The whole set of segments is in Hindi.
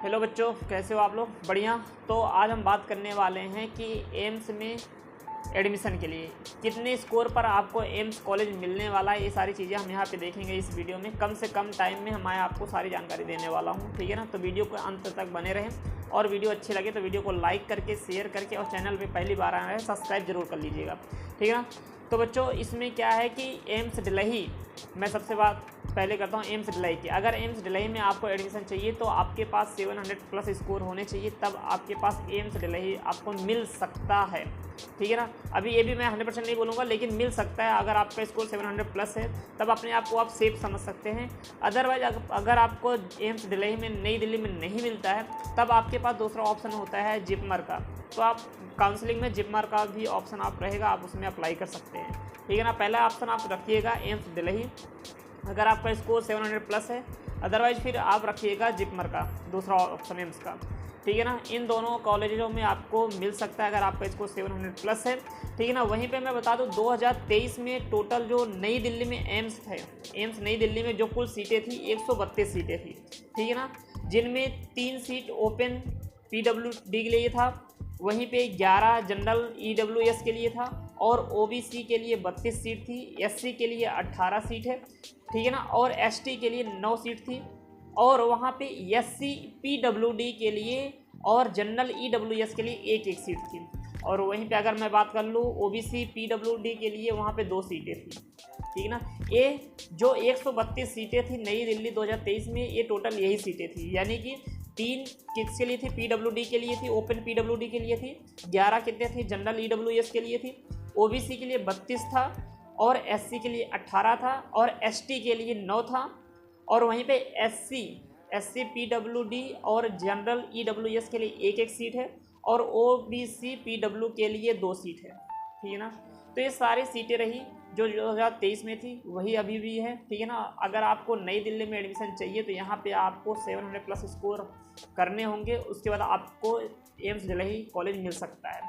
हेलो बच्चों, कैसे हो आप लोग? बढ़िया। तो आज हम बात करने वाले हैं कि एम्स में एडमिशन के लिए कितने स्कोर पर आपको एम्स कॉलेज मिलने वाला है, ये सारी चीज़ें हम यहाँ पे देखेंगे इस वीडियो में। कम से कम टाइम में मैं आपको सारी जानकारी देने वाला हूँ, ठीक है ना। तो वीडियो को अंत तक बने रहें और वीडियो अच्छी लगे तो वीडियो को लाइक करके, शेयर करके और चैनल पर पहली बार आए हैं सब्सक्राइब जरूर कर लीजिएगा, ठीक है ना। तो बच्चों, इसमें क्या है कि एम्स डिलही, मैं सबसे बात पहले करता हूँ एम्स डिलही की। अगर एम्स डिलही में आपको एडमिशन चाहिए तो आपके पास 700 प्लस स्कोर होने चाहिए, तब आपके पास एम्स डिलही आपको मिल सकता है, ठीक है ना। अभी ये भी मैं 100% नहीं बोलूँगा, लेकिन मिल सकता है। अगर आपका स्कोर 700 प्लस है तब अपने आप को आप सेफ समझ सकते हैं। अदरवाइज अगर आपको एम्स डिलही में, नई दिल्ली में नहीं मिलता है, तब आपके पास दूसरा ऑप्शन होता है जिपमर का। तो आप काउंसलिंग में जिपमर का भी ऑप्शन आप रहेगा, आप उसमें अप्लाई कर सकते हैं, ठीक है ना। पहला ऑप्शन आप रखिएगा एम्स दिल्ली, अगर आपका स्कोर 700 प्लस है। अदरवाइज फिर आप रखिएगा जिपमर का दूसरा ऑप्शन एम्स का, ठीक है ना। इन दोनों कॉलेजों में आपको मिल सकता है अगर आपका स्कोर 700 प्लस है, ठीक है ना। वहीं पे मैं बता दूं 2023 में टोटल जो नई दिल्ली में एम्स थे, एम्स नई दिल्ली में जो कुल सीटें थी 132 सीटें थी, ठीक है ना। जिनमें 3 सीट ओपन PWD के लिए था, वहीं पे 11 जनरल EWS के लिए था और OBC के लिए 32 सीट थी, SC के लिए 18 सीट है, ठीक है ना, और ST के लिए 9 सीट थी, और वहाँ पे SC PWD के लिए और जनरल EWS के लिए एक सीट थी। और वहीं पे अगर मैं बात कर लूँ OBC PWD के लिए वहाँ पे 2 सीटें थी, ठीक है ना। ये जो 132 सीटें थी नई दिल्ली 2023 में, ये टोटल यही सीटें थी, यानी कि 3 किसके लिए थी? PWD के लिए थी, ओपन PWD के लिए थी। 11 कितने थे? जनरल EWS के लिए थी। OBC के लिए 32 था और SC के लिए 18 था और ST के लिए 9 था। और वहीं पे SC PWD और जनरल EWS के लिए एक सीट है और OBC PW के लिए 2 सीट है, ठीक है ना। तो ये सारी सीटें रही जो 2023 में थी, वही अभी भी है, ठीक है ना। अगर आपको नई दिल्ली में एडमिशन चाहिए तो यहाँ पे आपको 700 प्लस स्कोर करने होंगे, उसके बाद आपको एम्स दिल्ली कॉलेज मिल सकता है,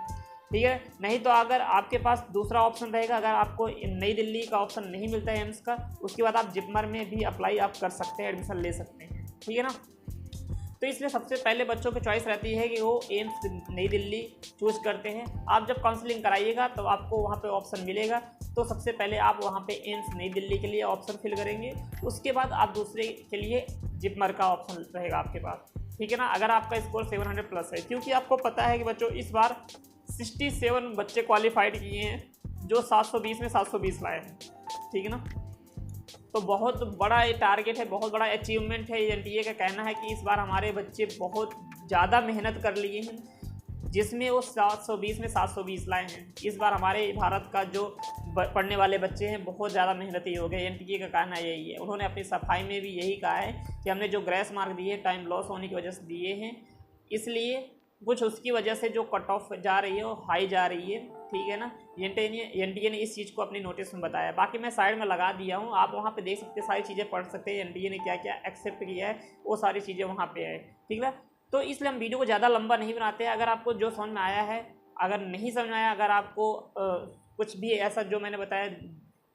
ठीक है। नहीं तो अगर आपके पास दूसरा ऑप्शन रहेगा, अगर आपको नई दिल्ली का ऑप्शन नहीं मिलता है एम्स का, उसके बाद आप जिपमर में भी अप्लाई आप कर सकते हैं, एडमिशन ले सकते हैं, ठीक है ना। तो इसलिए सबसे पहले बच्चों की चॉइस रहती है कि वो एम्स नई दिल्ली चूज करते हैं। आप जब काउंसलिंग कराइएगा तो आपको वहाँ पे ऑप्शन मिलेगा, तो सबसे पहले आप वहाँ पे एम्स नई दिल्ली के लिए ऑप्शन फिल करेंगे, उसके बाद आप दूसरे के लिए जिपमर का ऑप्शन रहेगा आपके पास, ठीक है ना। अगर आपका स्कोर 700 प्लस है, क्योंकि आपको पता है कि बच्चों इस बार 67 बच्चे क्वालिफाइड किए हैं जो 720 में 720 लाए हैं, ठीक है ना। तो बहुत बड़ा ये टारगेट है, बहुत बड़ा अचीवमेंट है। NTA का कहना है कि इस बार हमारे बच्चे बहुत ज़्यादा मेहनत कर लिए हैं, जिसमें वो 720 में 720 लाए हैं। इस बार हमारे भारत का जो पढ़ने वाले बच्चे हैं बहुत ज़्यादा मेहनती हो गए। NTA का कहना यही है, उन्होंने अपनी सफाई में भी यही कहा है कि हमने जो ग्रेस मार्क दिए टाइम लॉस होने की वजह से दिए हैं, इसलिए कुछ उसकी वजह से जो कट ऑफ जा रही है वो हाई जा रही है, ठीक है ना। NTA ने इस चीज़ को अपनी नोटिस में बताया। बाकी मैं साइड में लगा दिया हूँ, आप वहाँ पे देख सकते हैं, सारी चीज़ें पढ़ सकते हैं NTA ने क्या क्या एक्सेप्ट किया है, वो सारी चीज़ें वहाँ पे है, ठीक है। तो इसलिए हम वीडियो को ज़्यादा लंबा नहीं बनाते हैं। अगर आपको जो समझ में आया है, अगर नहीं समझ में आया, अगर आपको कुछ भी ऐसा जो मैंने बताया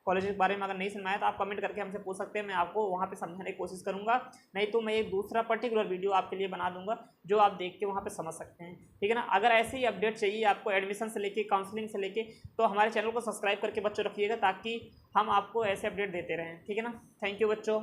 कॉलेज के बारे में अगर नहीं समझ में आया, तो आप कमेंट करके हमसे पूछ सकते हैं, मैं आपको वहाँ पे समझाने की कोशिश करूँगा। नहीं तो मैं एक दूसरा पर्टिकुलर वीडियो आपके लिए बना दूंगा जो आप देख के वहाँ पे समझ सकते हैं, ठीक है ना। अगर ऐसे ही अपडेट चाहिए आपको एडमिशन से लेके, काउंसलिंग से लेके, तो हमारे चैनल को सब्सक्राइब करके बच्चों रखिएगा, ताकि हम आपको ऐसे अपडेट देते रहें, ठीक है ना। थैंक यू बच्चों।